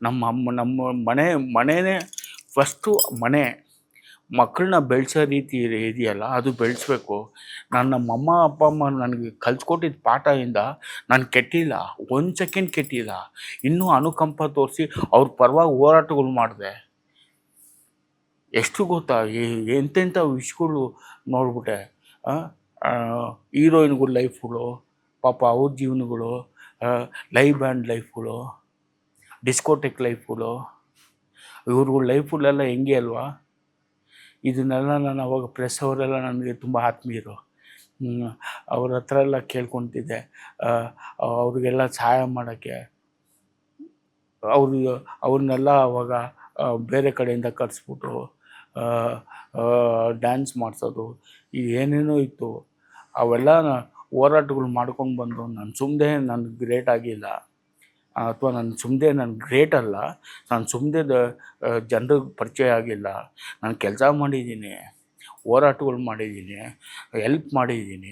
ನಮ್ಮ ಮನೆಯೇ ಫಸ್ಟು ಮನೆ. ಮಕ್ಕಳನ್ನ ಬೆಳೆಸೋ ರೀತಿ ಇದೆಯಲ್ಲ ಅದು ಬೆಳೆಸ್ಬೇಕು. ನಮ್ಮಮ್ಮ ಅಪ್ಪ ಅಮ್ಮ ನನಗೆ ಕಲಿಸ್ಕೊಟ್ಟಿದ್ದ ಪಾಠದಿಂದ ನಾನು ಕೆಟ್ಟಿಲ್ಲ, 1 ಸೆಕೆಂಡ್ ಕೆಟ್ಟಿಲ್ಲ. ಇನ್ನೂ ಅನುಕಂಪ ತೋರಿಸಿ ಅವ್ರ ಪರವಾಗಿ ಹೋರಾಟಗಳು ಮಾಡಿದೆ. ಎಷ್ಟು ಗೊತ್ತಾ, ಎಂತೆಂಥ ವಿಷಯಗಳು ನೋಡ್ಬಿಟ್ಟೆ. ಹೀರೋಯಿನ್ಗಳ ಲೈಫ್ಗಳು, ಪಾಪ ಅವ್ರ ಜೀವನಗಳು, ಲೈವ್ ಬ್ಯಾಂಡ್ ಲೈಫ್ಗಳು, ಡಿಸ್ಕೋಟೆಕ್ ಲೈಫ್ಗಳು, ಇವ್ರುಗಳ ಲೈಫುಗಳೆಲ್ಲ ಹೆಂಗೆ ಅಲ್ವಾ. ಇದನ್ನೆಲ್ಲ ನಾನು ಅವಾಗ ಪ್ರೆಸ್ ಅವರೆಲ್ಲ ನನಗೆ ತುಂಬ ಆತ್ಮೀಯರು. ಅವ್ರ ಹತ್ರ ಎಲ್ಲ ಕೇಳ್ಕೊತಿದ್ದೆ ಅವ್ರಿಗೆಲ್ಲ ಸಹಾಯ ಮಾಡೋಕ್ಕೆ. ಅವ್ರನ್ನೆಲ್ಲ ಅವಾಗ ಬೇರೆ ಕಡೆಯಿಂದ ಕರೆಸ್ಬಿಟ್ಟು ಡ್ಯಾನ್ಸ್ ಮಾಡಿಸೋದು, ಏನೇನೋ ಇತ್ತು. ಅವೆಲ್ಲ ಹೋರಾಟಗಳು ಮಾಡ್ಕೊಂಡು ಬಂದು ನಾನು ಗ್ರೇಟ್ ಆಗಿಲ್ಲ, ಅಥವಾ ನಾನು ಗ್ರೇಟ್ ಅಲ್ಲ. ನಾನು ಸುಮ್ಮನೆ ಜನರಿಗೆ ಪರಿಚಯ ಆಗಿಲ್ಲ. ನಾನು ಕೆಲಸ ಮಾಡಿದ್ದೀನಿ, ಹೋರಾಟಗಳು ಮಾಡಿದ್ದೀನಿ, ಹೆಲ್ಪ್ ಮಾಡಿದ್ದೀನಿ.